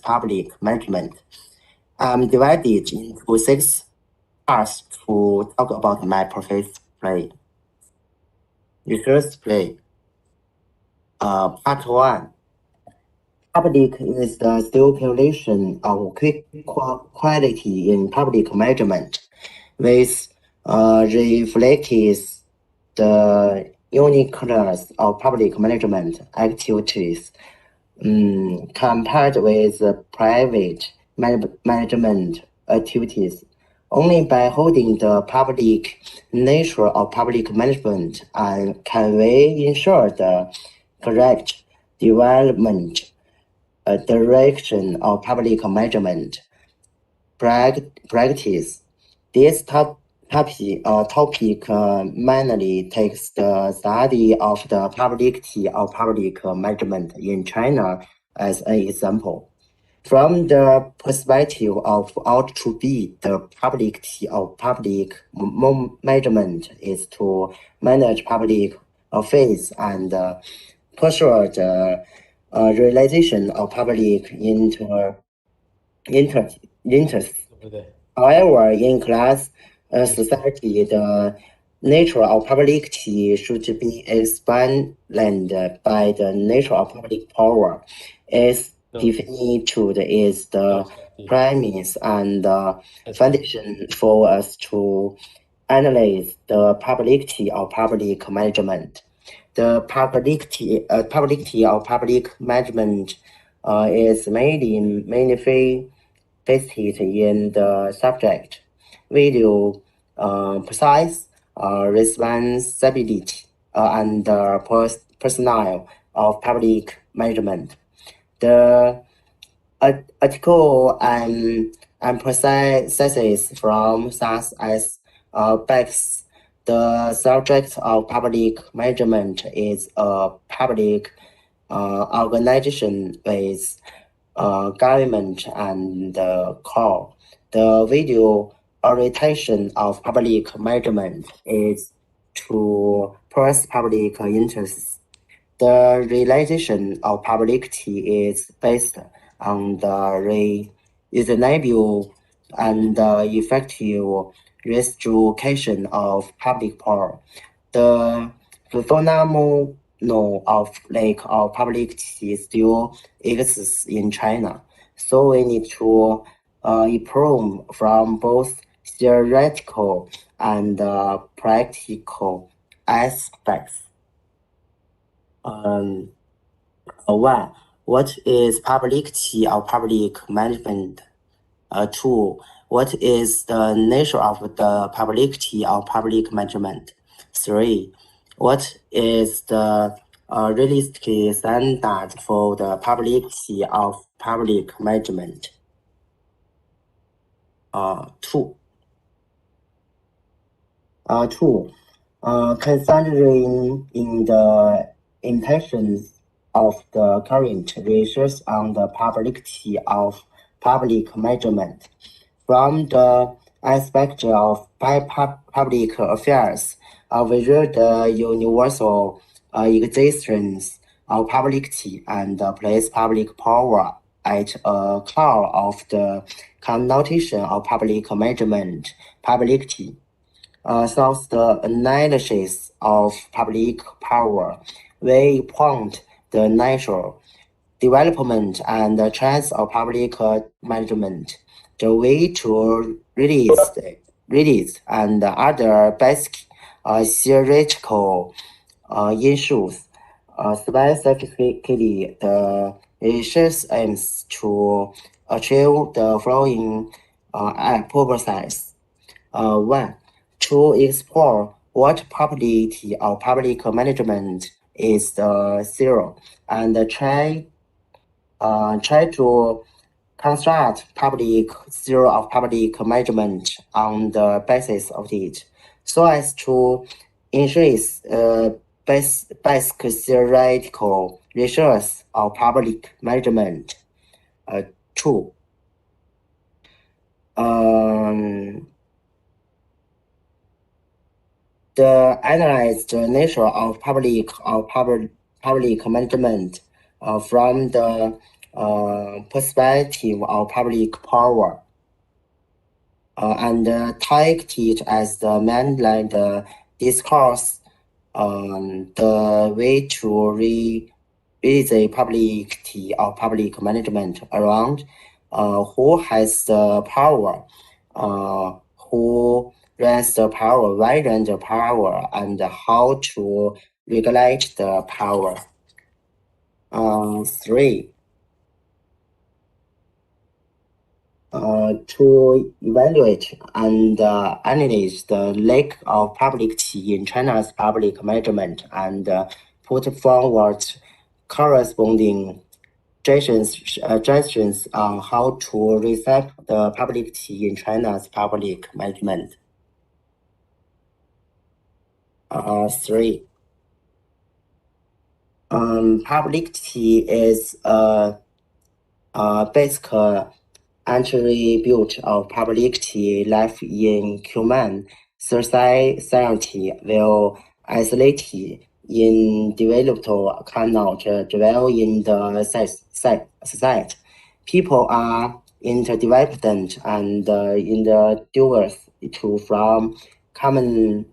public management. I'm divided into 6 parts to talk about my profession play. Research play. Part 1. Public is the stipulation of quality in public management, which reflects the uniqueness of public management activities compared with private management activities. Only by holding the public nature of public management can we ensure the correct development direction of public management practice. This topic mainly takes the study of the publicity of public management in China as an example. From the perspective of ought to be, the publicity of public management is to manage public affairs and pursue the realization of public interests. However, in class society, the nature of publicity should be expanded by the nature of public power. Its definitude is the premise and foundation for us to analyze the publicity of public management. The publicity of public management is mainly manifested in the subject, value, precise responsibility, and personnel of public management. The article emphasizes from such as backs the subject of public management is a public organization with government and core. The video orientation of public management is to press public interests. The realization of publicity is based on the reasonable and effective restoration of public power. The phenomenon of lack of publicity still exists in China, so we need to improve from both theoretical and practical aspects. 1. What is publicity of public management? 2. What is the nature of the publicity of public management? 3. What is the realistic standard for the publicity of public management? 2. Considering in the intentions of the current research on the publicity of public management, from the aspect of public affairs, whether the universal existence of publicity and place public power at a core of the connotation of public management, publicity. Thus, the analysis of public power, we point the natural development and the trends of public management, the way to release and other basic theoretical issues. Specifically, the research aims to achieve the following purposes. 1. To explore what probability of public management is zero, and try to construct public zero of public management on the basis of it, so as to increase basic theoretical research of public management. 2. The analyze the nature of public management from the perspective of public power, and take it as the mainland discourse, the way to read the publicity of public management around who has the power, who runs the power, why run the power, and how to regulate the power. 3. To evaluate and analyze the lack of publicity in China's public management and put forward corresponding suggestions on how to reset the publicity in China's public management. 3. Publicity is a basic attribute of publicity life in human society, while isolated individual cannot dwell in the society. People are interdependent and individuals to from common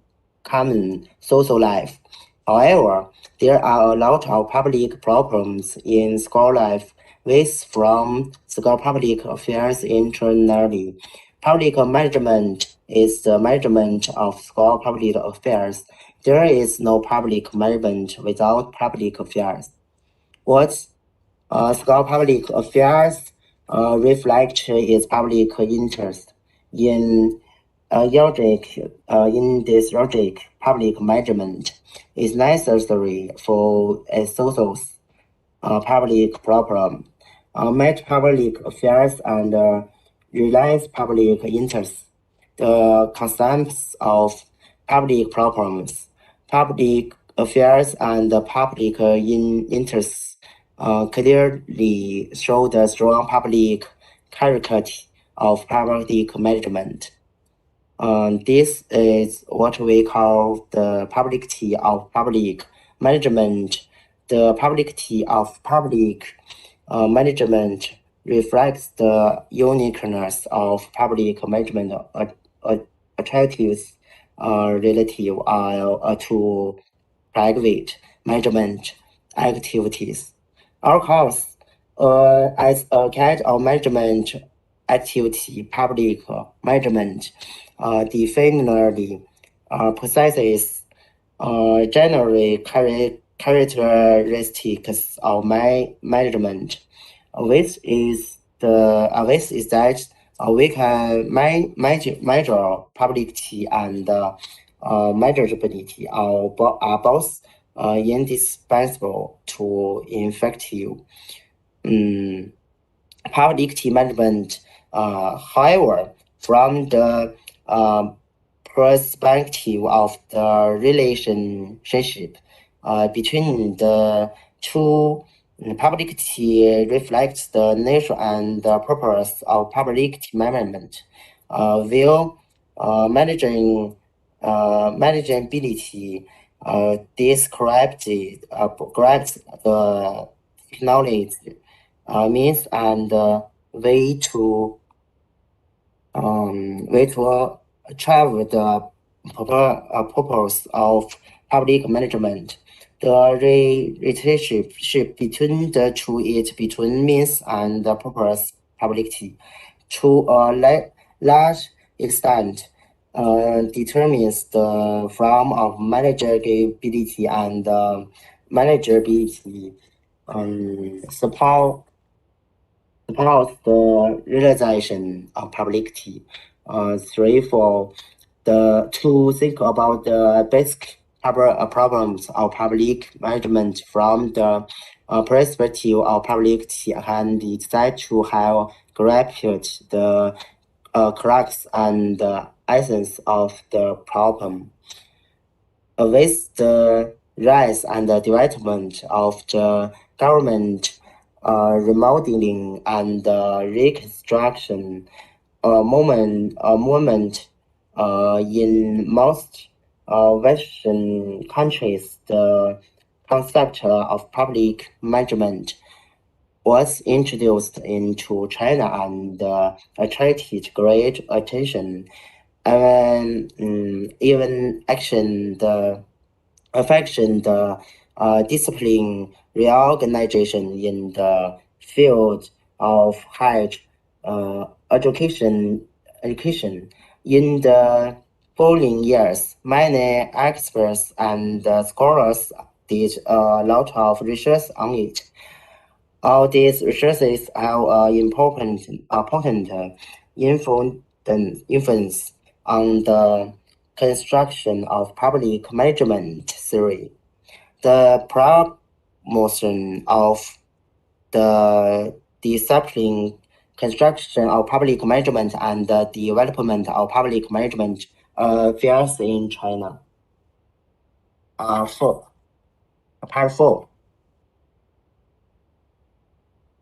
social life. However, there are a lot of public problems in school life with from school public affairs internally. Public management is the management of school public affairs. There is no public management without public affairs. What school public affairs reflect its public interest in in this logic, public management is necessary for a social public problem. Manage public affairs and realize public interests. The concepts of public problems, public affairs, and public interests clearly show the strong public character of public management. This is what we call the publicity of public management. The publicity of public management reflects the uniqueness of public management attributes relative to private management activities. Of course, as a kind of management activity, public management definitely possesses generally characteristics of management, which is that we can measure publicity and manageability are both indispensable to effective publicity management. However, from the perspective of the relationship between the two, publicity reflects the nature and the purpose of publicity management. While manageability describes grabs the knowledge, means and way to achieve the purpose of public management. The relationship between the two is between means and the purpose publicity. To a large extent, determines the form of manageability and manageability supports the realization of publicity. 3 for to think about the basic problems of public management from the perspective of publicity and decide to have grasped the crux and essence of the problem. With the rise and the development of the government remodeling and reconstruction, a moment in most Western countries, the concept of public management was introduced into China and attracted great attention. And even affection the discipline reorganization in the field of higher education. In the following years, many experts and scholars did a lot of research on it. All these resources have important influence on the construction of public management theory. The promotion of the discipline construction of public management and the development of public management affairs in China. Part 4.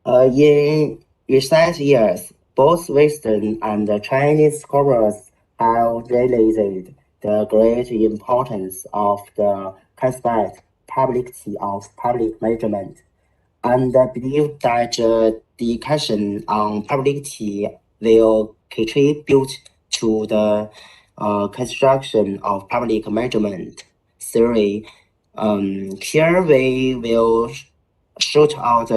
In recent years, both Western and Chinese scholars have realized the great importance of the concept publicity of public management, and believe that discussion on publicity will contribute to the construction of public management theory. Here we will shoot out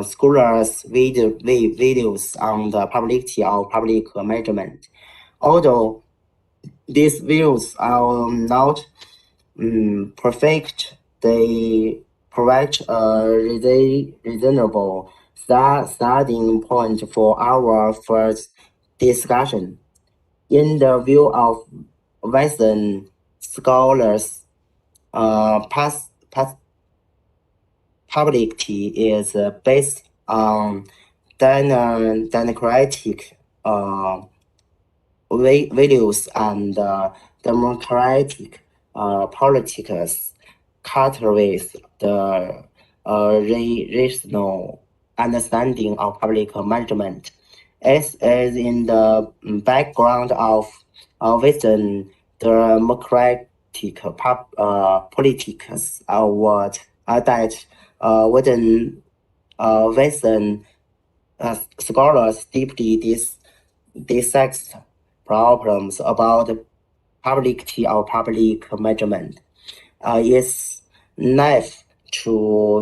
scholars' videos on the publicity of public management. Although these views are not perfect, they provide a reasonable starting point for our first discussion. In the view of Western scholars, publicity is based on democratic values and democratic politics coupled with the rational understanding of public management. As in the background of Western democratic politics that Western scholars deeply dissect problems about publicity or public management. It's naive to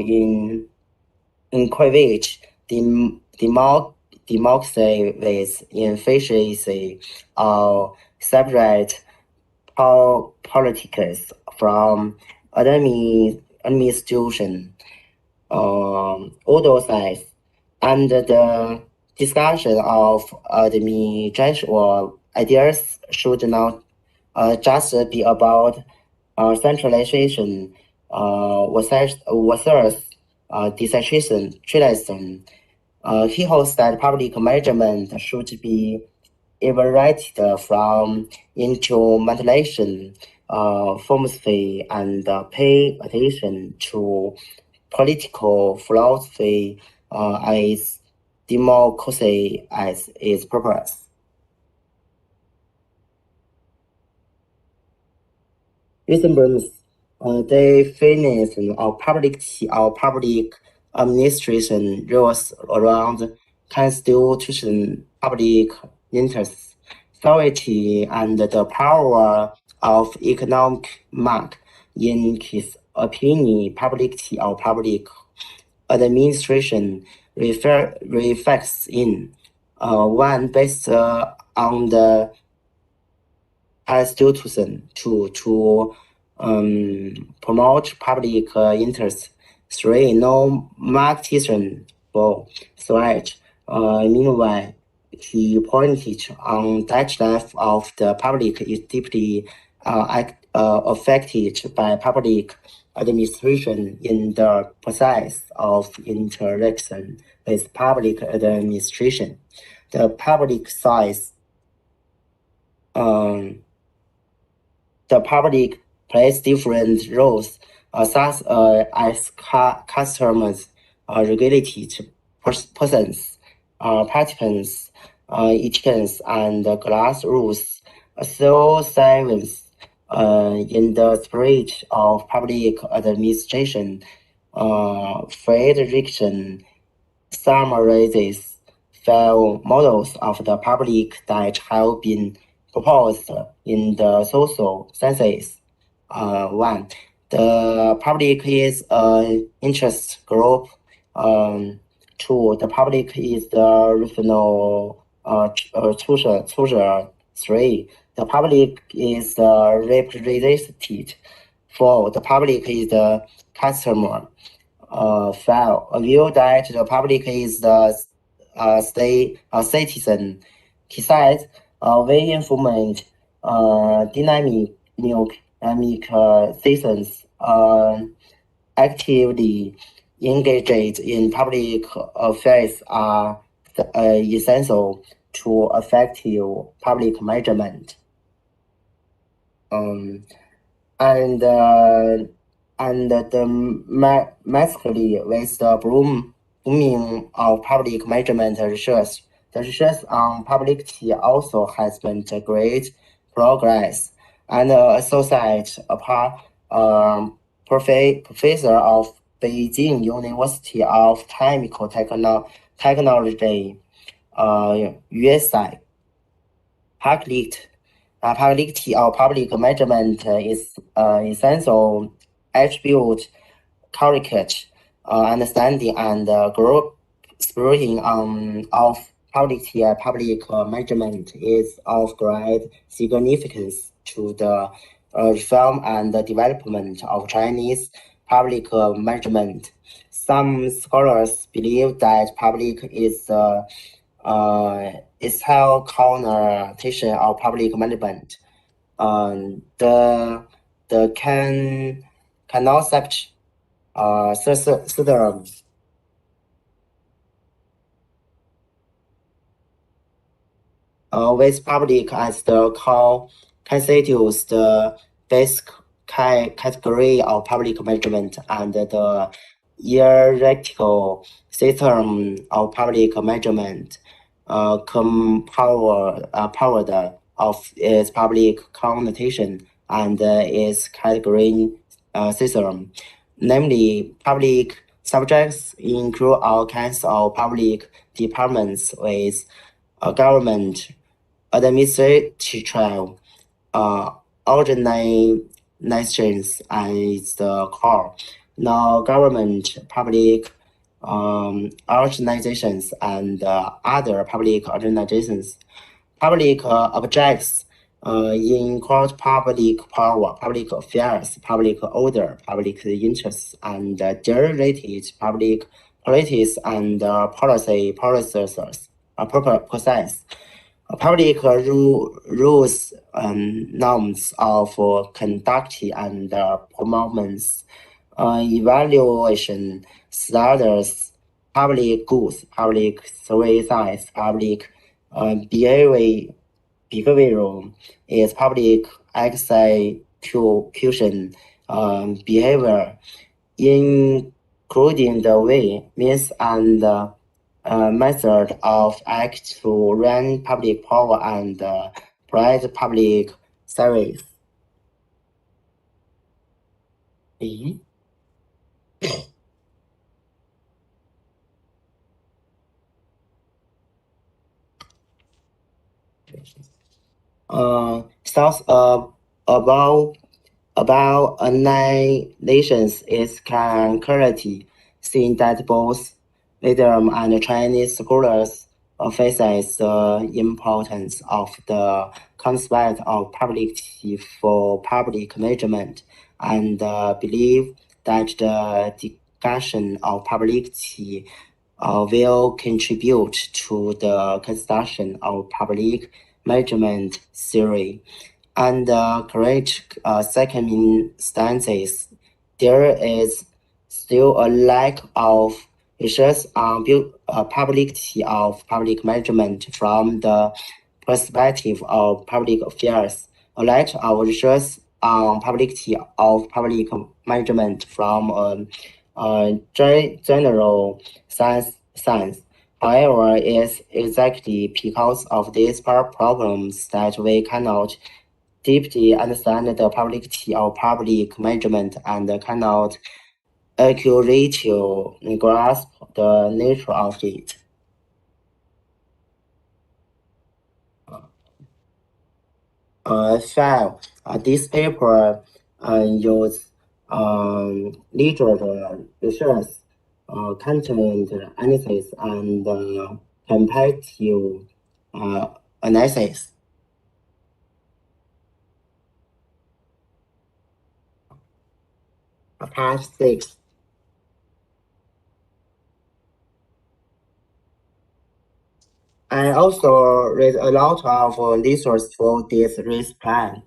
encourage democracy with efficiency or separate politics from administration. Although sides and the discussion of administration or ideas should not just be about centralization versus decentralization. He holds that public management should be evaluated from instrumentation, philosophy, and pay attention to political philosophy as democracy as its purpose. Reasonableness definition of public administration revolves around constitution, public interest, authority, and the power of economic mark. In his opinion, publicity or public administration reflects in one based on the institution to promote public interest. 3. No marketing for threat. Meanwhile, he pointed on that life of the public is deeply affected by public administration in the process of interaction with public administration. The public size the public plays different roles, such as customers, regulated persons, participants, etiquettes, and class rules. So silence in the spirit of public administration, Friedrichsen summarizes 5 models of the public that have been proposed in the social sciences. 1. The public is an interest group. 2. The public is the rational chooser. 3. The public is the represented. 4. The public is the customer. 5. A view that the public is the citizen. Besides, we informed dynamic citizens actively engaged in public affairs are essential to effective public management. And the massively with the booming of public management research, the research on publicity also has made great progress. And associate professor of Beijing University of Chemical Technology, Yue Sai, publicity or public management is essential attribute, correct understanding and group spirit of publicity and public management is of great significance to the reform and the development of Chinese public management. Some scholars believe that public is how connotation of public management. The concept system with public as the core constitutes the basic category of public management and the hierarchical system of public management powered of its public connotation and its category system. Namely, public subjects include all kinds of public departments with government, administrative, organizations as the core. Now, government, public organizations, and other public organizations. Public objects include public power, public affairs, public order, public interests, and related public politics and policy processes. Public rules and norms of conduct and performance, evaluation standards, public goods, public services, public behavior is public execution behavior, including the way, means, and method of act to run public power and provide public service. Thoughts about annihilations is concurrently seen that both Islam and Chinese scholars emphasize the importance of the concept of publicity for public management and believe that the discussion of publicity will contribute to the construction of public management theory. And correct circumstances, there is still a lack of research on publicity of public management from the perspective of public affairs. A lack of research on publicity of public management from general science. However, it's exactly because of these problems that we cannot deeply understand the publicity of public management and cannot accurately grasp the nature of it. Five, this paper use literature research, content analysis, and comparative analysis. Part 6. I also read a lot of research for this risk plan.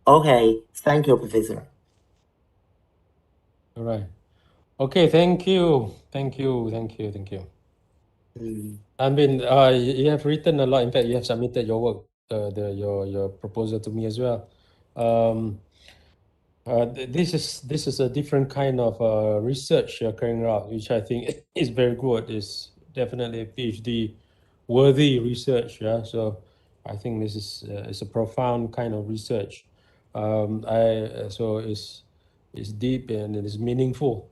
Okay, thank you, Professor. All right. Okay, thank you. Lanbin, you have written a lot. In fact, you have submitted your work, your proposal to me as well. This is a different kind of research you're carrying out, which I think is very good. It's definitely a PhD worthy research. Yeah, so I think this is a profound kind of research. So it's deep and it is meaningful.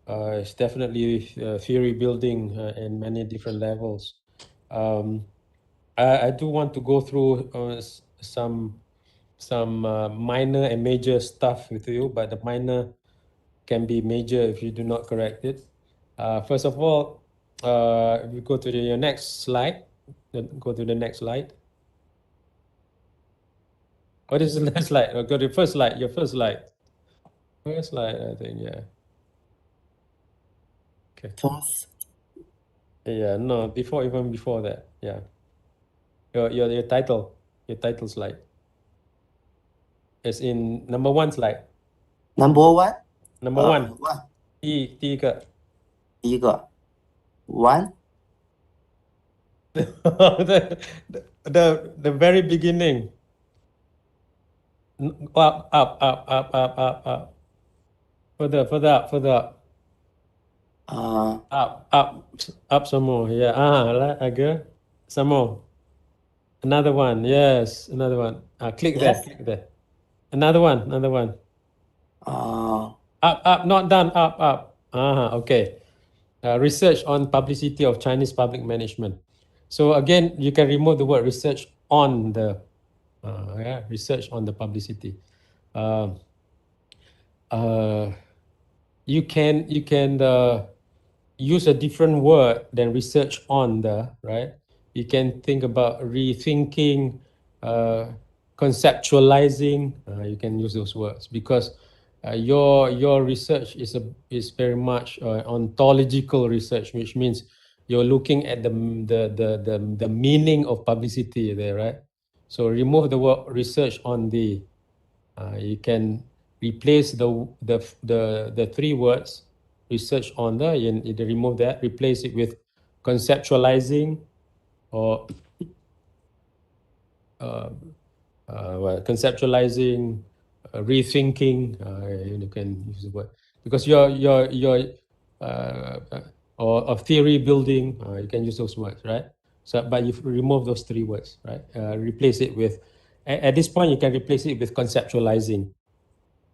It's definitely theory building in many different levels. I do want to go through some minor and major stuff with you, but the minor can be major if you do not correct it. First of all, if you go to your next slide, go to the next slide. What is the next slide? Go to the first slide, your first slide. First slide, I think, yeah. Okay. First, Yeah, no, even before that, yeah. Your title slide. It's in number one slide. number one. Number one. One. 第一个 第一个 one. the very beginning. Up. Further up. Up some more. Yeah. Agak. Some more. Another one. Yes. Another one. Click Yes. there. Another one. Up. Not done. Up. Okay. Research on publicity of Chinese public management. So again, you can remove the word research on the research on the publicity. You can use a different word than research on the, right? You can think about rethinking, conceptualizing. You can use those words because your research is very much ontological research, which means you're looking at the meaning of publicity there, right? So remove the word research on the. You can replace the three words research on the, you remove that, replace it with conceptualizing or conceptualizing, rethinking. You can use the word because your uh, or theory building. You can use those words, right? So, but you remove those three words, right? Replace it with. At this point, you can replace it with conceptualizing.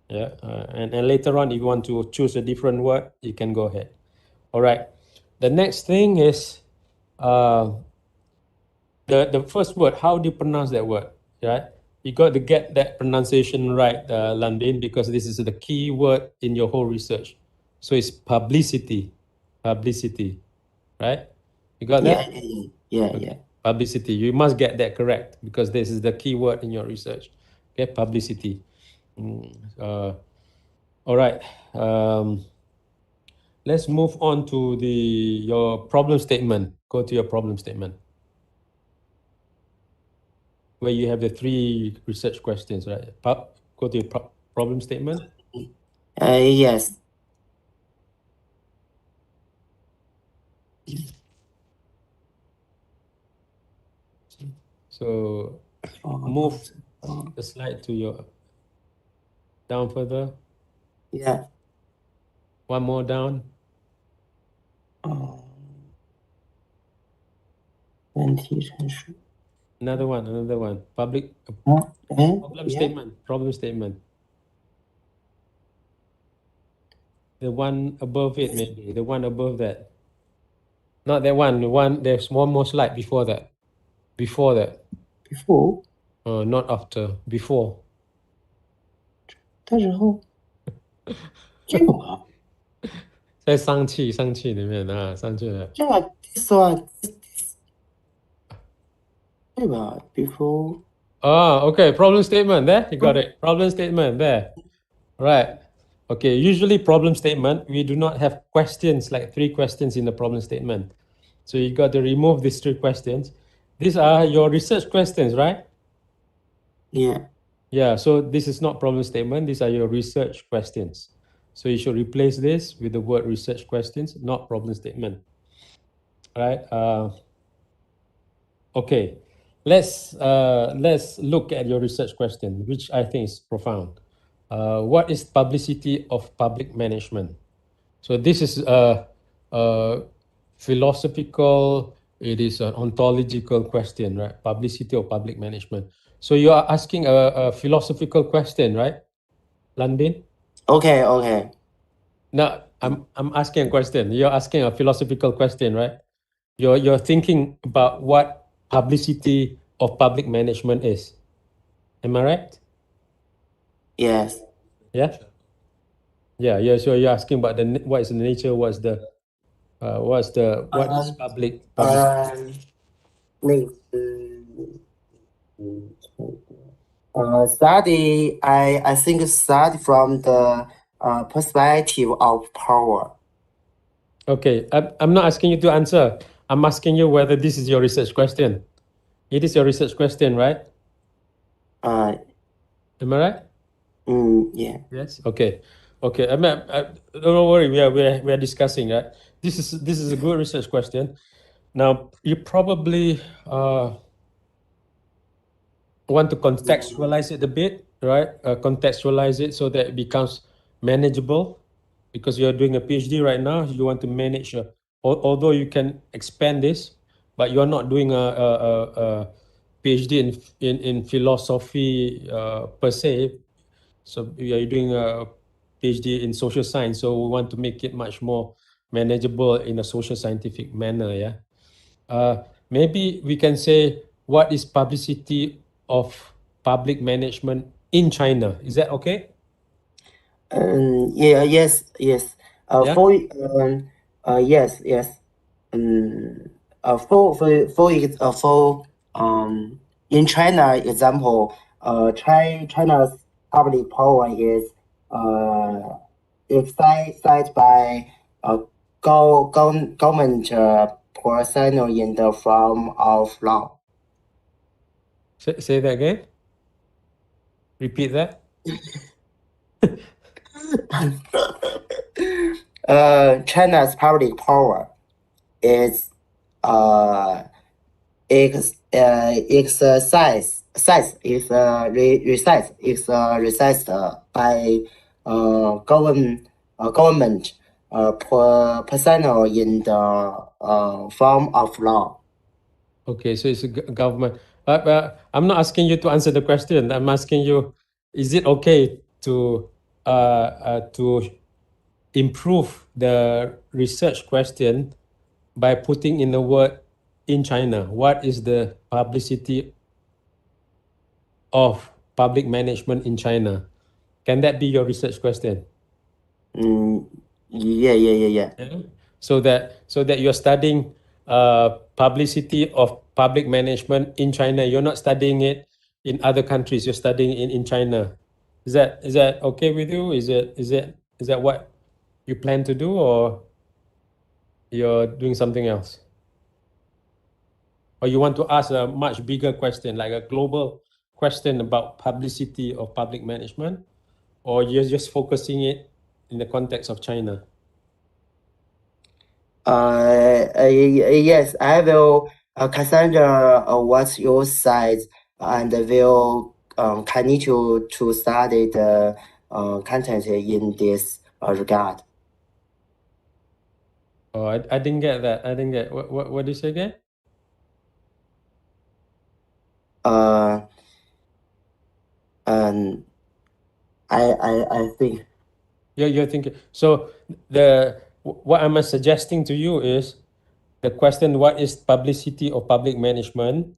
Yeah, and later on, if you want to choose a different word, you can go ahead. All right. The next thing is the first word. How do you pronounce that word? Right. You got to get that pronunciation right, Lanbin, because this is the key word in your whole research. So it's publicity. Publicity. Right. You got that? Yeah. Publicity. You must get that correct because this is the key word in your research. Okay. Publicity. All right. Let's move on to your problem statement. Go to your problem statement, where you have the three research questions, right? Go to your problem statement. Yes. So move the slide to your down further. Yeah. One more down. 问题陈述 Another one. Public problem Yeah. statement. The one above it, maybe. The one above that. Not that one. The one, there's one more slide before that. Before that. Before. Not after. Before. 的时候，这个吧，在上气里面啊，上去了。这个 this one，这个 before。Okay. Problem statement. There, you got it. Problem statement. There. Right. Okay. Usually, problem statement, we do not have questions like 3 questions in the problem statement. So you got to remove these 3 questions. These are your research questions, right? Yeah. Yeah. So this is not problem statement. These are your research questions. So you should replace this with the word research questions, not problem statement. Right. Okay. Let's look at your research question, which I think is profound. What is publicity of public management? So this is a philosophical, it is an ontological question, right? Publicity of public management. So you are asking a philosophical question, right, Lanbin? Okay. Okay. Now I'm asking a question. You're asking a philosophical question, right? You're thinking about what publicity of public management is. Am I right? Yes. Yeah. Yeah. So you're asking about what is the nature, what is public study. I think study from the perspective of power. Okay, I'm not asking you to answer. I'm asking you whether this is your research question. It is your research question, right? Am I right? Yeah. Yes. Okay. Don't worry. We are discussing, right? This is a good research question. Now you probably want to contextualize it a bit, right? Contextualize it so that it becomes manageable, because you're doing a PhD right now. You want to manage, although you can expand this, but you're not doing a PhD in philosophy per se. So you're doing a PhD in social science. So we want to make it much more manageable in a social scientific manner. Yeah. Maybe we can say, what is publicity of public management in China? Is that okay? Yeah. Yes. Yes. Yeah. For yes. Yes. For in China example, China's public power is exercised by government personnel in the form of law. Say that again. Repeat that. China's public power is exercised by government personnel in the form of law. Okay, so it's a government. But I'm not asking you to answer the question. I'm asking you, is it okay to improve the research question by putting in the word in China? What is the publicity of public management in China? Can that be your research question? Yeah. Yeah. So that you're studying publicity of public management in China. You're not studying it in other countries. You're studying in China. Is that okay with you? Is that what you plan to do, or you're doing something else? Or you want to ask a much bigger question, like a global question about publicity of public management, or you're just focusing it in the context of China? Yes, I will consider what you said and will continue to study the content in this regard. Oh, I didn't get that. I didn't get what did you say again? uh, I think. You're thinking. So what I'm suggesting to you is the question, what is publicity or public management,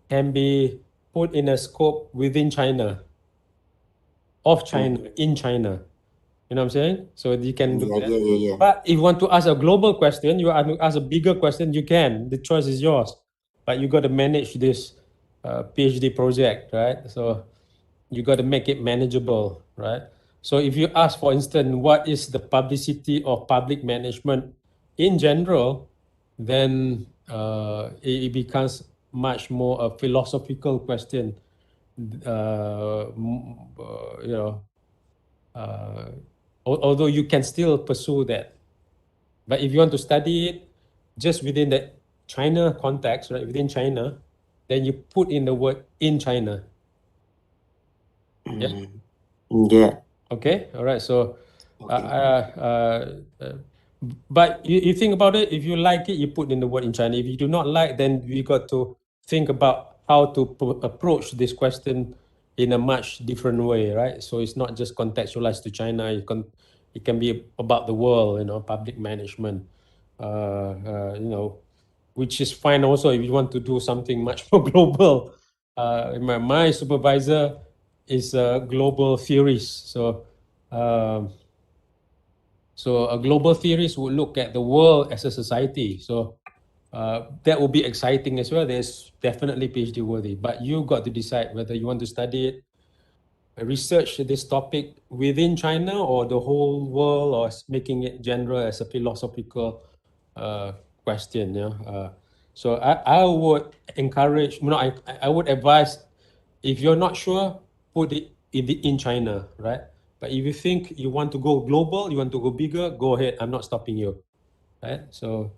can be put in a scope within China, of China, in China. You know what I'm saying? So you can do that. Yeah. But if you want to ask a global question, you want to ask a bigger question, you can. The choice is yours. But you got to manage this PhD project, right? So you got to make it manageable, right? So if you ask, for instance, what is the publicity of public management in general, then it becomes much more a philosophical question. You know, uh, although you can still pursue that, but if you want to study it just within the China context, right, within China, then you put in the word in China. Yeah. Yeah. Okay. All right. So, Okay. but you think about it. If you like it, you put in the word in China. If you do not like, then we got to think about how to approach this question in a much different way, right? So it's not just contextualized to China. It can be about the world, public management, which is fine also if you want to do something much more global. My supervisor is global theories. Um, so a global theorist would look at the world as a society. So that would be exciting as well. There's definitely PhD worthy, but you got to decide whether you want to study it, research this topic within China or the whole world, or making it general as a philosophical question. So I would encourage, I would advise, if you're not sure, put it in China, right? But if you think you want to go global, you want to go bigger, go ahead. I'm not stopping you, right? So,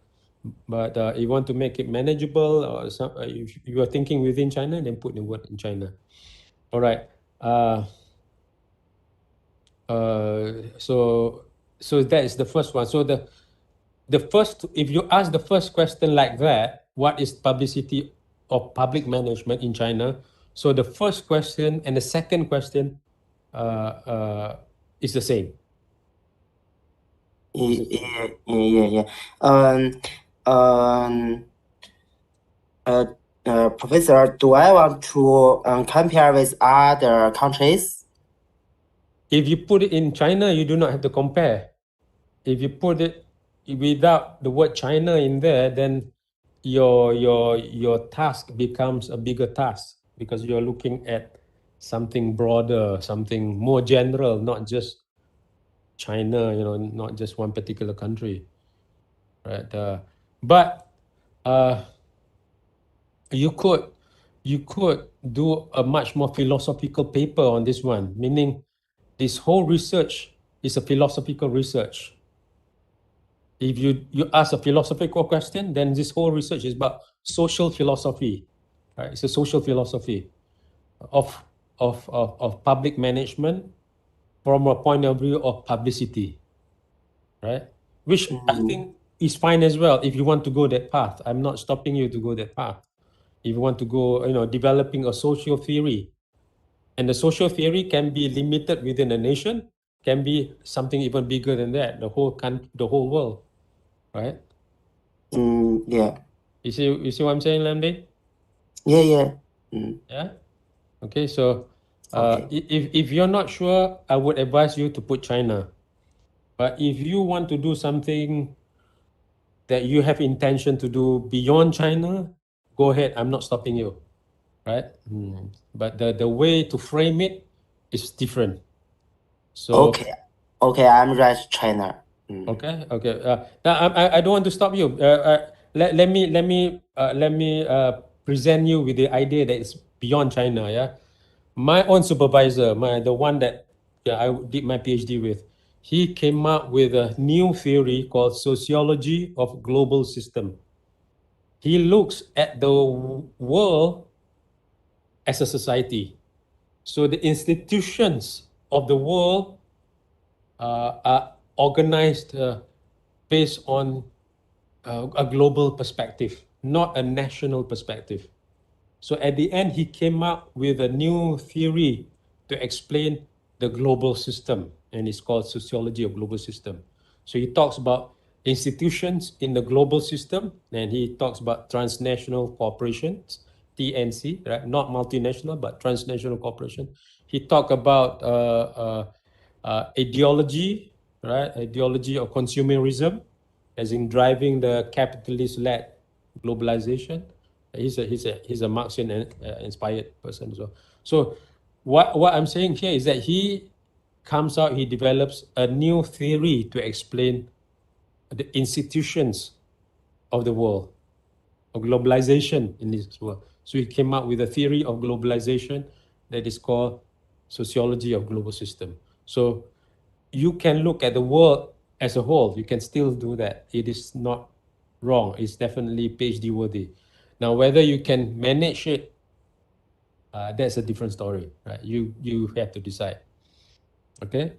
but if you want to make it manageable, or if you are thinking within China, then put the word in China. All right. So that is the first one. So the first, if you ask the first question like that, what is publicity or public management in China? So the first question and the second question is the same. Yeah. Um, Professor, do I want to compare with other countries? If you put it in China, you do not have to compare. If you put it without the word China in there, then your task becomes a bigger task, because you're looking at something broader, something more general, not just China, not just one particular country, right? But uh, you could do a much more philosophical paper on this one, meaning this whole research is a philosophical research. If you ask a philosophical question, then this whole research is about social philosophy, right? It's a social philosophy of of public management from a point of view of publicity, right? Which I think is fine as well if you want to go that path. I'm not stopping you to go that path. If you want to go, developing a social theory, and the social theory can be limited within a nation, can be something even bigger than that, the whole world, right? Yeah. You see what I'm saying, Lanbin? Yeah. Yeah. Okay. So, Okay. if you're not sure, I would advise you to put China. But if you want to do something that you have intention to do beyond China, go ahead. I'm not stopping you, right? But the way to frame it is different. So, Okay. I'm right, China. okay. Now I don't want to stop you. Let me present you with the idea that it's beyond China. Yeah, my own supervisor, the one that I did my PhD with, he came up with a new theory called sociology of global system. He looks at the world as a society. So the institutions of the world are organized based on a global perspective, not a national perspective. So at the end, he came up with a new theory to explain the global system, and it's called Sociology of Global System. So he talks about institutions in the global system, and he talks about transnational corporations, TNC, right? Not multinational, but transnational corporation. He talked about ideology, right? Ideology of consumerism, as in driving the capitalist-led globalization. He's a Marxian inspired person as well. So what I'm saying here is that he develops a new theory to explain the institutions of the world, of globalization in this world. So he came up with a theory of globalization that is called sociology of global system. So you can look at the world as a whole. You can still do that. It is not wrong. It's definitely PhD worthy. Now, whether you can manage it, that's a different story, right? You have to decide. Okay.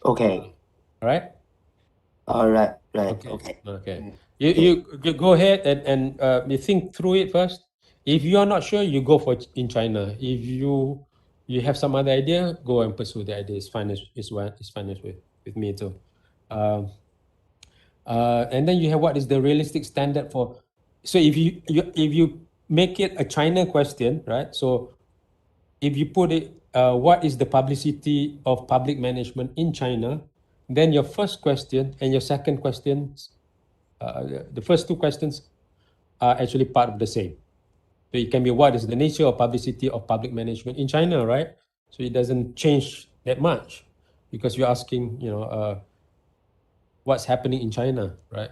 Okay. All right. All right. Right. Okay. Okay. Okay. Okay. You go ahead and you think through it first. If you are not sure, you go for in China. If you have some other idea, go and pursue the idea. It's fine. It's fine with me too. Um, and then you have what is the realistic standard for. So if you make it a China question, right? So if you put it, what is the publicity of public management in China? Then your first question and your second questions, the first two questions are actually part of the same. So it can be what is the nature of publicity of public management in China, right? So it doesn't change that much because you're asking, what's happening in China, right?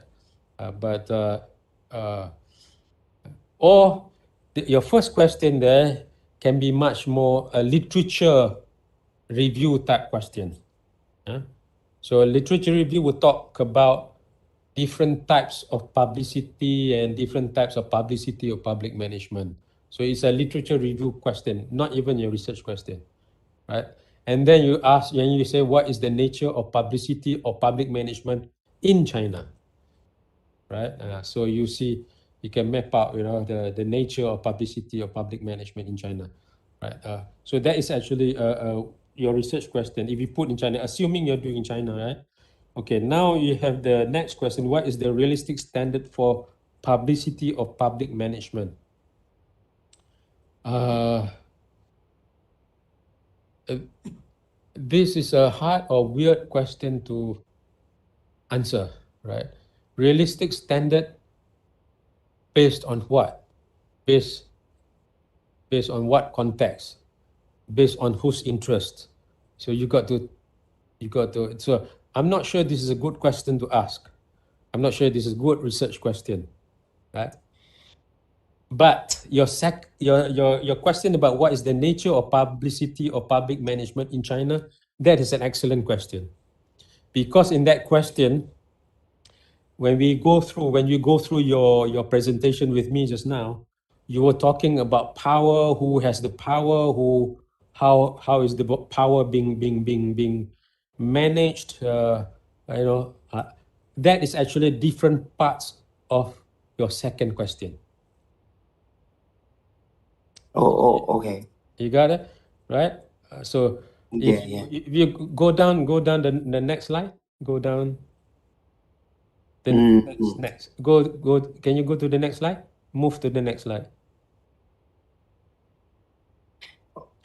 Or your first question there can be much more a literature review type question. Yeah? So a literature review will talk about different types of publicity and different types of publicity of public management. So it's a literature review question, not even your research question, right? And then you ask, and you say, what is the nature of publicity or public management in China, right? So you see, you can map out, the nature of publicity or public management in China, right? So that is actually your research question. If you put in China, assuming you're doing in China, right? Okay, now you have the next question. What is the realistic standard for publicity of public management? Uh, this is a hard or weird question to answer, right? Realistic standard based on what? Based on what context? Based on whose interest? So you got to. So I'm not sure this is a good question to ask. I'm not sure this is a good research question, right? But your question about what is the nature of publicity or public management in China, that is an excellent question. Because in that question, when you go through your presentation with me just now, you were talking about power, who has the power, how is the power being managed, that is actually different parts of your second question. Okay. You got it, right? So Yeah. Yeah. if you go down the next slide, go down the next. Go. Can you go to the next slide? Move to the next slide.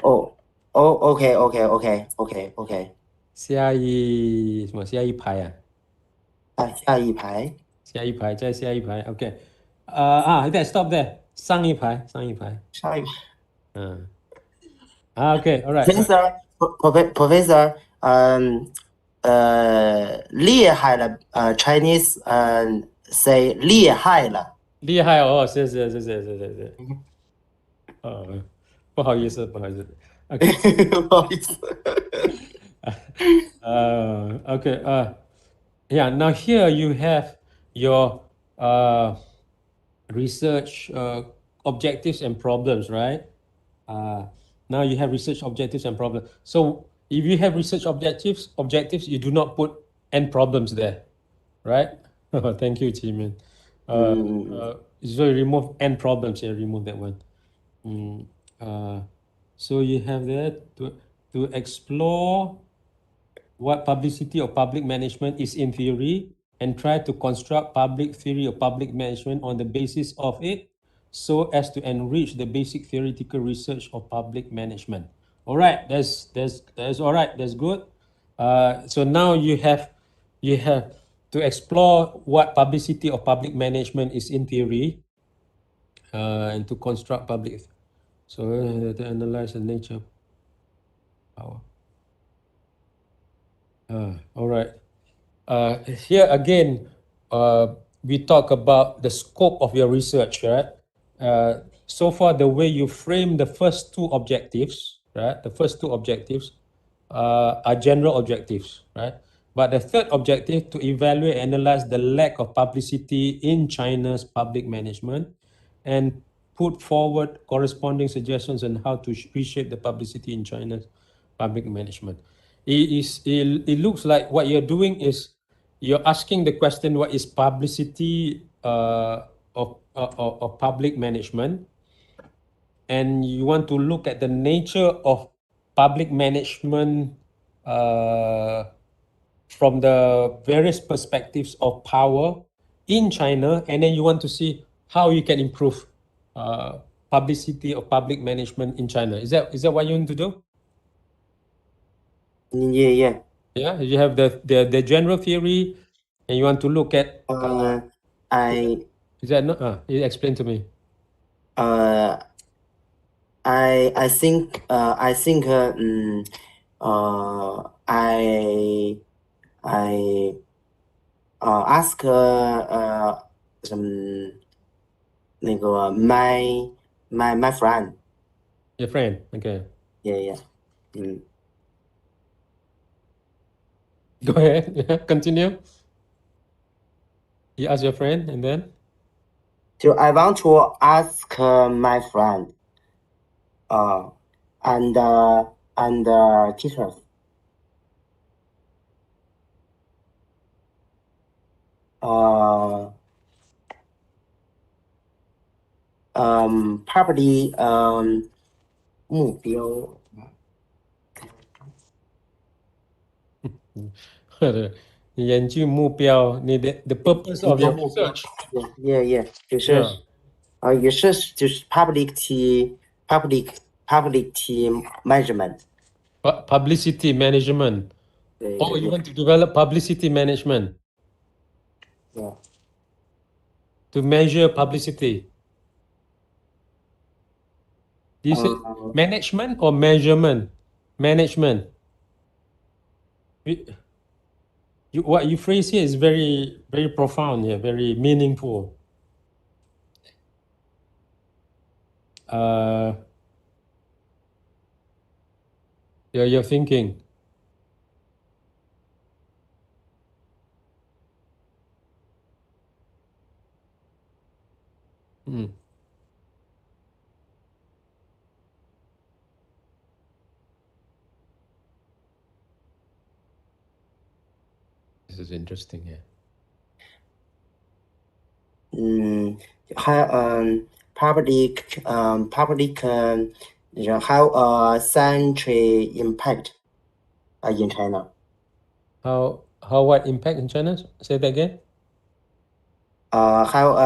Okay. Okay. 下一排啊，下一排。下一排，再下一排。OK，再 stop there，上一排。嗯，OK，all right， Professor, 厉害了，Chinese say 厉害了。厉害哦，谢。不好意思。OK，不好意思。OK，yeah. Now here you have your research objectives and problems, right? Now you have research objectives and problems. So if you have research objectives, you do not put end problems there, right? Thank you, Jimin. So you remove end problems here, remove that one. So you have there to explore what publicity or public management is in theory and try to construct public theory or public management on the basis of it so as to enrich the basic theoretical research of public management. All right, that's all right, that's good. So now you have to explore what publicity or public management is in theory and to construct public. So to analyze the nature of power. All right. Here again, we talk about the scope of your research, right? So far, the way you frame the first two objectives, right? The first two objectives are general objectives, right? But the third objective to evaluate and analyze the lack of publicity in China's public management and put forward corresponding suggestions on how to reshape the publicity in China's public management. It looks like what you're doing is you're asking the question, what is publicity of public management, and you want to look at the nature of public management uh, from the various perspectives of power in China, and then you want to see how you can improve publicity of public management in China. Is that what you want to do? Yeah, yeah. Yeah, you have the general theory, and you want to look at. I Is that not? You explain to me. I think I ask 那个 my friend. Your friend. Okay. Yeah. Go ahead. Yeah, continue. You ask your friend, and then. So I want to ask my friend and teachers probably 目标研究目标，你的 the purpose of your research. Yeah 也是就是 publicity management. Publicity management. Oh, you want to develop publicity management. Yeah. To measure publicity. Do you say management or measurement? Management. What you phrase here is very, very profound here, very meaningful. You're thinking. This is interesting here. How public how century impact in China. How what impact in China? Say that again. How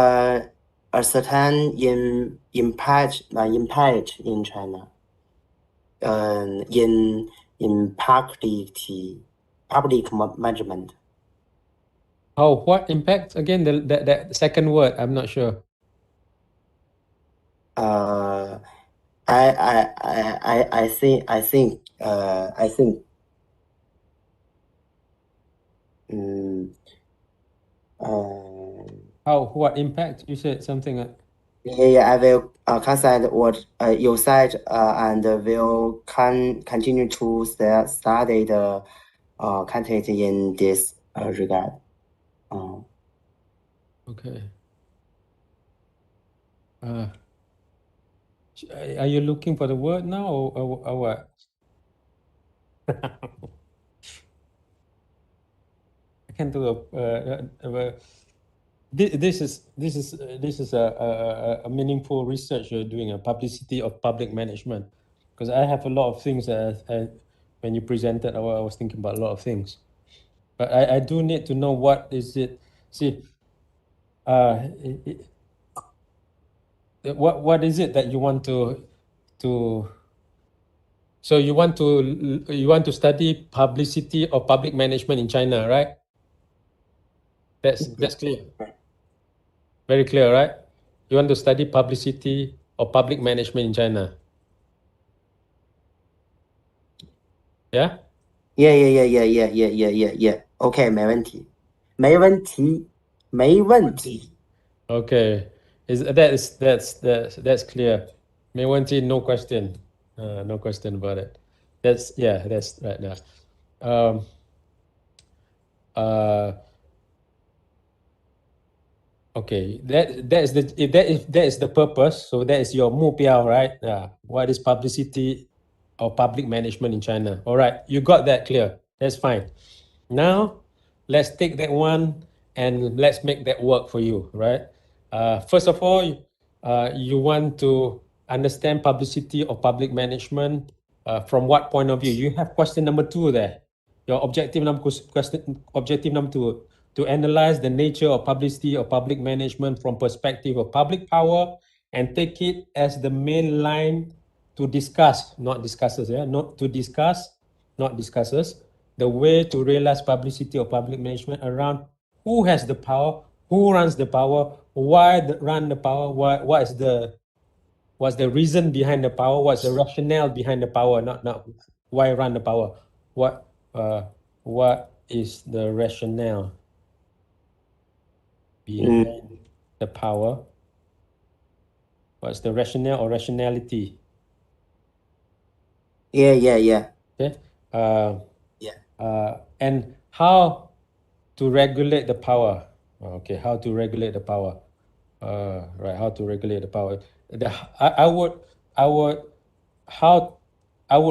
a certain impact in China. In public management. How what impact again? That second word, I'm not sure. I think How what impact? You said something like. Yeah, I will consider what you said and will continue to study the content in this regard. Okay. Are you looking for the word now or what? I can do this is a meaningful research you're doing, a publicity of public management, because I have a lot of things when you presented, I was thinking about a lot of things, but I do need to know what is it. See, what is it that you want to so you want to study publicity or public management in China, right? That's clear. Very clear, right? You want to study publicity or public management in China. Yeah? Yeah. OK，没问题，没问题，没问题。Okay. That's clear. 没问题, no question. No question about it. That's right now. Okay, if that is the purpose, so that is your 目标, right? What is publicity or public management in China? All right, you got that clear. That's fine. Now, let's take that one and let's make that work for you, right? First of all, you want to understand publicity or public management from what point of view? You have question number 2 there. Your objective number 2, to analyze the nature of publicity or public management from perspective of public power and take it as the main line to discuss, not discussers, not to discuss, not discussers, the way to realize publicity or public management around who has the power, who runs the power, why run the power, what's the reason behind the power, what's the rationale behind the power, not why run the power, what is the rationale behind the power, what's the rationale or rationality. Yeah. Okay. And how to regulate the power. Okay, how to regulate the power. Right, how to regulate the power. I would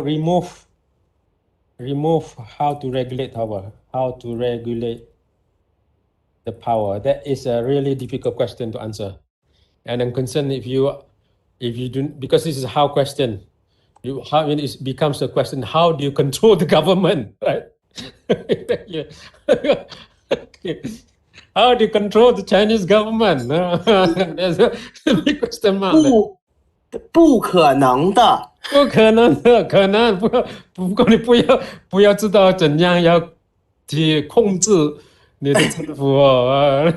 remove how to regulate power. How to regulate the power. That is a really difficult question to answer, and I'm concerned if you don't, because this is a how question. How it becomes a question, how do you control the government, right? Yeah. Okay. How do you control the Chinese government? There's a big question mark there. 不可能的。不可能的，可能不过你不要知道怎样要去控制你的政府哦。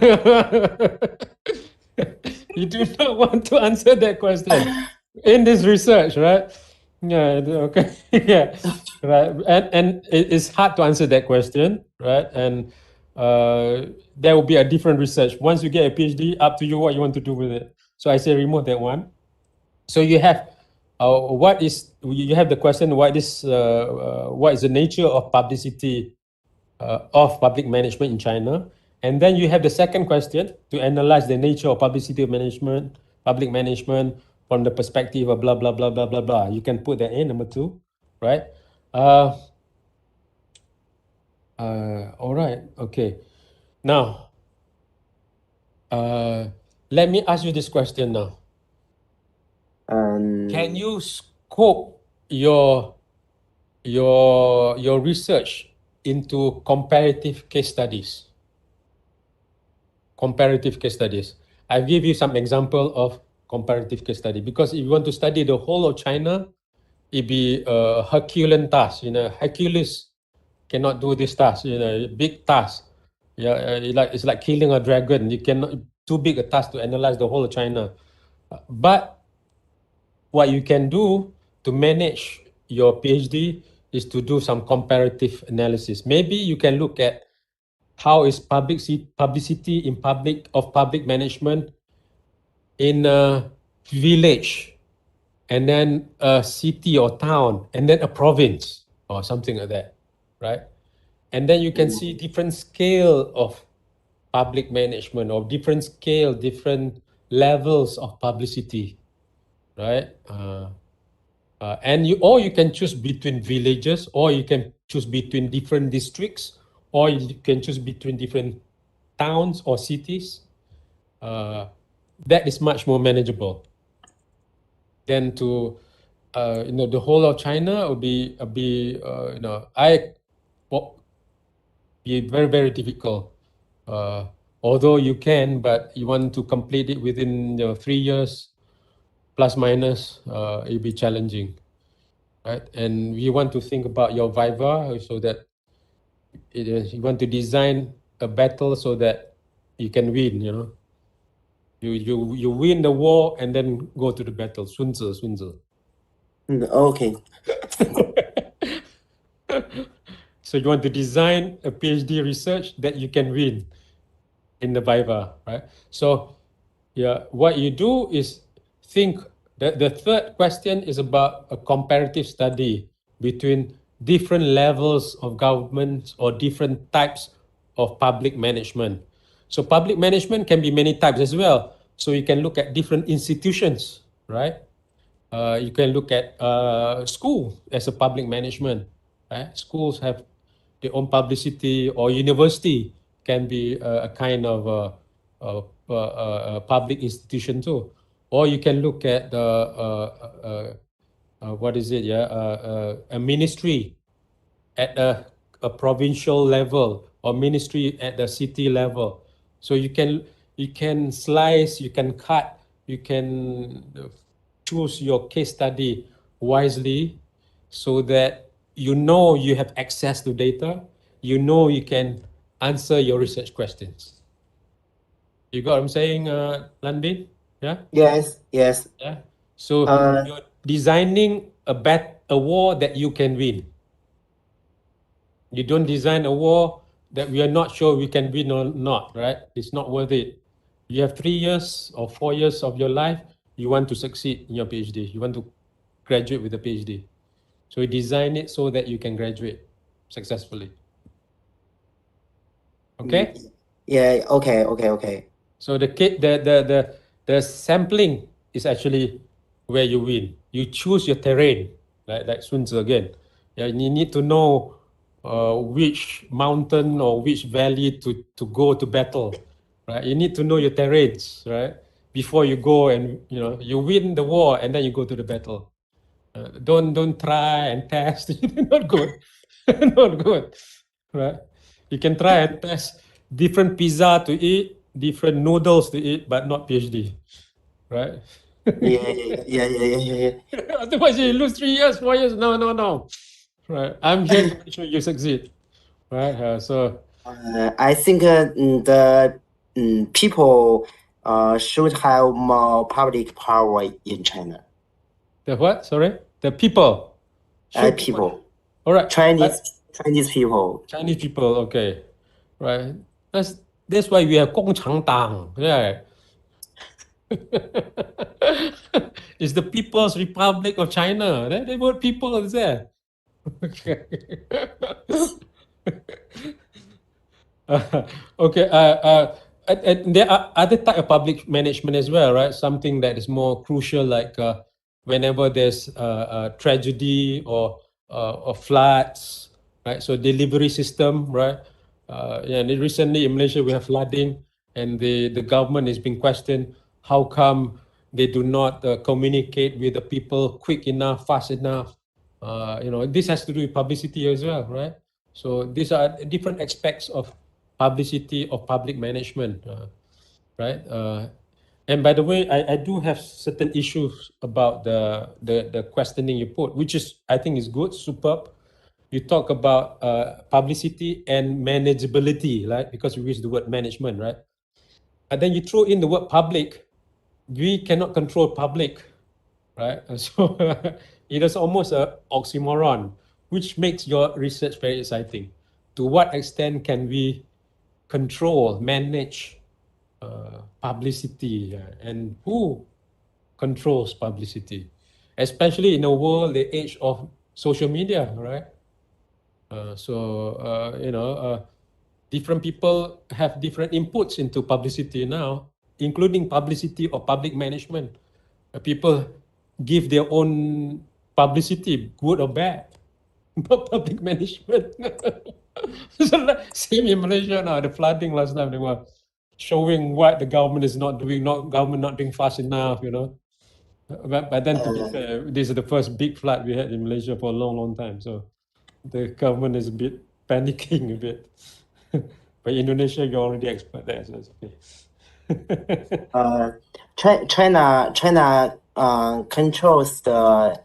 You do not want to answer that question in this research, right? Yeah, okay. Yeah, right. And it's hard to answer that question, right? And there will be a different research. Once you get a PhD, up to you what you want to do with it. So I say remove that one. So you have you have the question, what is the nature of publicity of public management in China? And then you have the second question, to analyze the nature of publicity management, public management from the perspective of blah, blah, blah, blah, blah, blah. You can put that in, number 2, right? All right, okay. Now, let me ask you this question now. Can you scope your research into comparative case studies? Comparative case studies. I'll give you some example of comparative case study, because if you want to study the whole of China, it'd be a Herculean task. Hercules cannot do this task. Big task. Yeah, it's like killing a dragon. You cannot, too big a task to analyze the whole of China. But what you can do to manage your PhD is to do some comparative analysis. Maybe you can look at how is publicity in public management in a village, and then a city or town, and then a province or something like that, right? And then you can see different scale of public management, or different scale, different levels of publicity, right? And you can choose between villages, or you can choose between different districts, or you can choose between different towns or cities. that is much more manageable than to the whole of China would be be very, very difficult. Although you can, but you want to complete it within 3 years, plus minus, it'll be challenging, right? And you want to think about your viva so that you want to design a battle so that you can win. You win the war and then go to the battle. 孙子, 孙子. Okay. So you want to design a PhD research that you can win in the viva, right? So yeah, what you do is think that the third question is about a comparative study between different levels of government or different types of public management. So public management can be many types as well. So you can look at different institutions, right? You can look at school as a public management. Right? Schools have their own publicity, or university can be a kind of public institution too. Or you can look at the what is it? Yeah, a ministry at a provincial level or ministry at the city level. So you can slice, you can cut, you can choose your case study wisely so that you have access to data, you can answer your research questions. You got what I'm saying, Lanbin? Yeah? Yes, yes. Yeah. So Uh, you're designing a war that you can win. You don't design a war that we are not sure we can win or not, right? It's not worth it. You have 3 years or 4 years of your life, you want to succeed in your PhD. You want to graduate with a PhD. So you design it so that you can graduate successfully. Okay? yeah, okay. So the sampling is actually where you win. You choose your terrain, like Sun Tzu again. Yeah, you need to know which mountain or which valley to go to battle, right? You need to know your terrains, right? Before you go and you win the war and then you go to the battle. Don't try and test. Not good, not good, right? You can try and test different pizza to eat, different noodles to eat, but not PhD, right? Yeah. Otherwise, you lose 3 years, 4 years. No, no, no. Right. I'm here to make sure you succeed. Right. I think the people should have more public power in China. The what? Sorry, the people. People, All right. Chinese people. Chinese people. Okay. Right. That's why we have 共产党. Yeah. It's the People's Republic of China. They were people there. Okay. And there are other type of public management as well, right? Something that is more crucial, like whenever there's a tragedy or floods, right? So delivery system, right? And recently in Malaysia we have flooding, and the government is being questioned. How come they do not communicate with the people quick enough, fast enough? This has to do with publicity as well, right? So these are different aspects of publicity of public management, right? And by the way, I do have certain issues about the questioning you put, which is, I think, is good, superb. You talk about publicity and manageability, right? Because we use the word management, right? And then you throw in the word public. We cannot control public, right? So it is almost an oxymoron, which makes your research very exciting. To what extent can we control, manage publicity, and who controls publicity, especially in a world, the age of social media, right? Different people have different inputs into publicity now, including publicity or public management. People give their own publicity, good or bad, about public management. So, same in Malaysia now, the flooding last time, showing what the government is not doing, government not doing fast enough, you know. But then to be fair, this is the first big flood we had in Malaysia for a long, long time. So the government is a bit panicking a bit. But Indonesia, you're already expert there, so it's okay. China controls the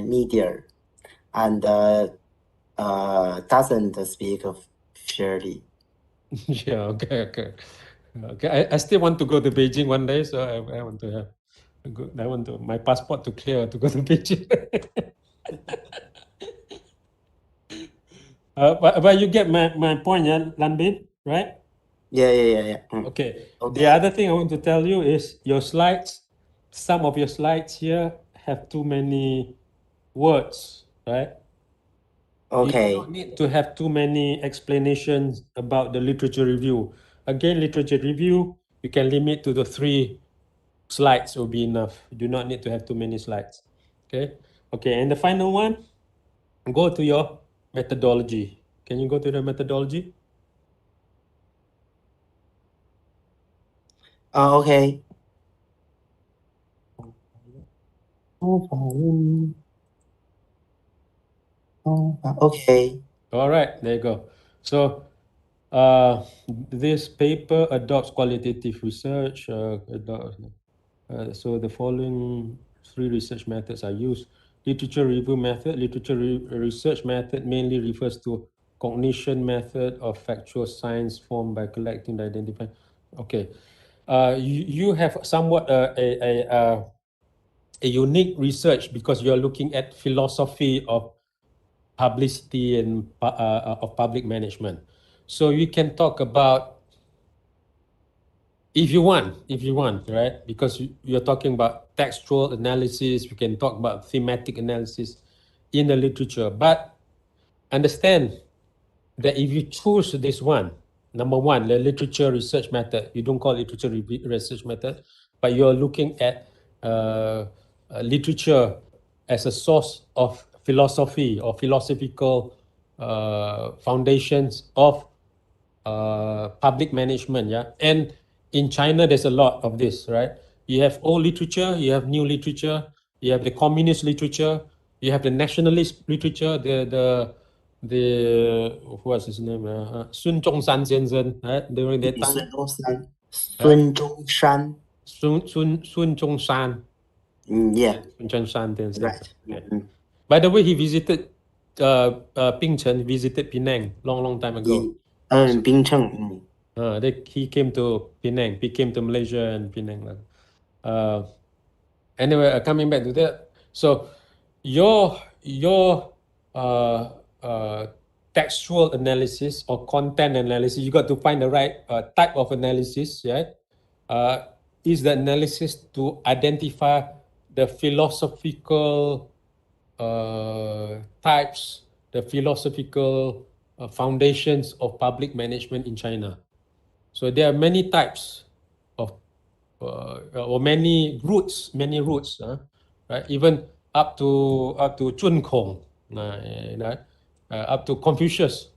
media and doesn't speak fairly. Yeah, okay. I still want to go to Beijing one day, so I want to have I want to my passport to clear to go to Beijing. But you get my point, yeah, Lanbin, right? Yeah. Okay. Okay. The other thing I want to tell you is your slides, some of your slides here have too many words, right? You do Okay. not need to have too many explanations about the literature review. Again, literature review, you can limit to the 3 slides will be enough. You do not need to have too many slides. Okay, and the final one, go to your methodology. Can you go to the methodology? Okay. Okay. All right, there you go. So this paper adopts qualitative research. So the following 3 research methods are used. Literature review method. Research method mainly refers to cognition method of factual science formed by collecting, identifying. Okay, you have somewhat a unique research because you are looking at philosophy of publicity and of public management. So you can talk about, if you want, right? Because you're talking about textual analysis, we can talk about thematic analysis in the literature. But understand that if you choose this one, number one, the literature research method, you don't call it literature research method, but you're looking at literature as a source of philosophy or philosophical foundations of public management. Yeah, and in China, there's a lot of this, right? You have old literature, you have new literature, you have the communist literature, you have the nationalist literature, the what's his name? Sun Zhongshan 先生, right? During that time. Sun Zhongshan. Yeah. Sun Zhongshan 先生. Right. Okay. By the way, he visited Pingchen, visited Penang long time ago. Bincheng. He came to Penang. He came to Malaysia and Penang. Anyway, coming back to that. So your textual analysis or content analysis, you got to find the right type of analysis, right? Is the analysis to identify the philosophical types, the philosophical foundations of public management in China. So there are many types of or many roots, right? Even up to Chun Kong, up to Confucius,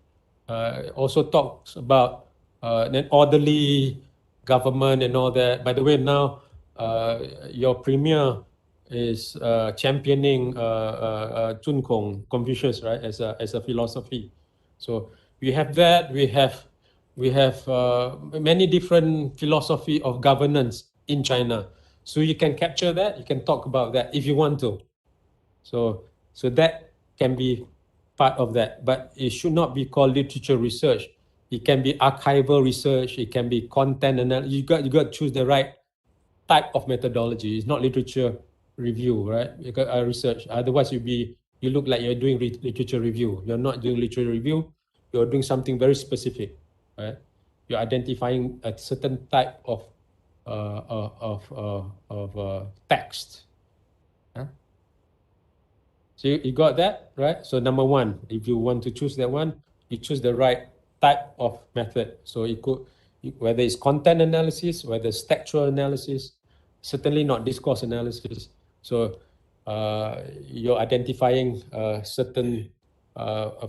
also talks about an orderly government and all that. By the way, now your premier is championing Chun Kong, Confucius, right, as a philosophy. So we have that. We have many different philosophy of governance in China. So you can capture that. You can talk about that if you want to. So that can be part of that, but it should not be called literature research. It can be archival research. It can be content analysis. You got to choose the right type of methodology. It's not literature review, right? You got research. Otherwise, you look like you're doing literature review. You're not doing literature review. You're doing something very specific, right? You're identifying a certain type of text. Huh? So you got that, right? So number one, if you want to choose that one, you choose the right type of method. So it could, whether it's content analysis, whether it's textual analysis, certainly not discourse analysis. So you're identifying certain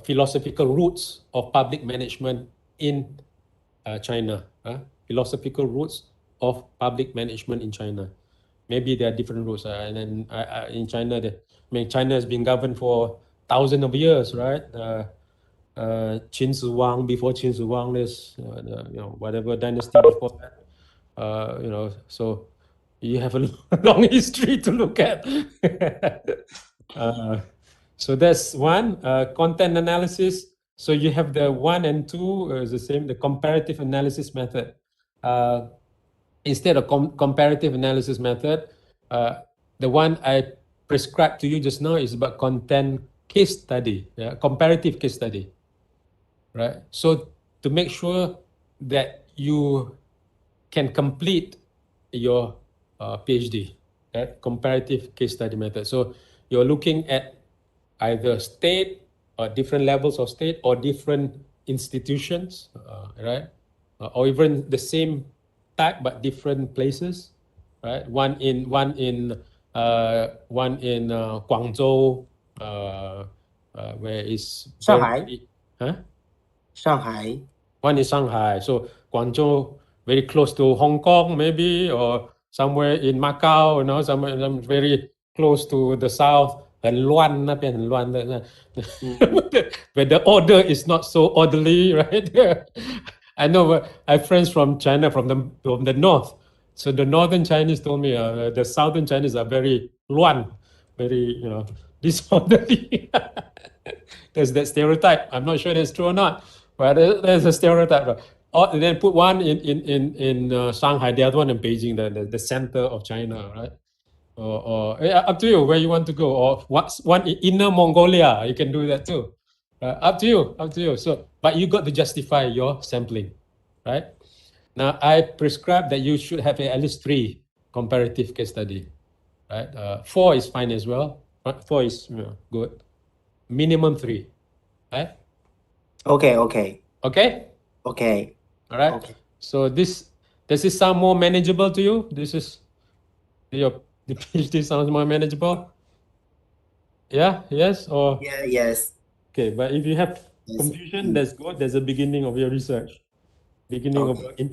philosophical roots of public management in China. philosophical roots of public management in China. Maybe there are different roots, and then in China, China has been governed for thousands of years, right? Qin Shi Huang, before Qin Shi Huang, there's whatever dynasty before that, so you have a long history to look at. So that's one. Content analysis. So you have the 1 and 2 is the same, the comparative analysis method. Instead of comparative analysis method, the one I prescribed to you just now is about content case study, comparative case study, right? So to make sure that you can complete your PhD, right? Comparative case study method. So you're looking at either state or different levels of state or different institutions, right? Or even the same type but different places, right? One in Guangzhou, where is Shanghai. very, huh? Shanghai. One is Shanghai. So Guangzhou, very close to Hong Kong, maybe, or somewhere in Macau, somewhere very close to the south. 很乱那边很乱的 where the order is not so orderly, right? I know I have friends from China, from the north. So the northern Chinese told me the southern Chinese are very 乱, very disorderly. There's that stereotype. I'm not sure that's true or not, but there's a stereotype. And then put one in Shanghai, the other one in Beijing, the center of China, right? Or up to you where you want to go. Or one in Inner Mongolia, you can do that too. Up to you. So, but you got to justify your sampling, right? Now, I prescribe that you should have at least 3 comparative case study, right? 4 is fine as well. 4 is good. Minimum 3, right? Okay. Okay. All right. Okay. So does this sound more manageable to you? The PhD sounds more manageable. Yeah. Yes. Or Yeah. Yes. okay. But if you have Yes. confusion, that's good. That's the beginning of your research. Beginning of Okay. your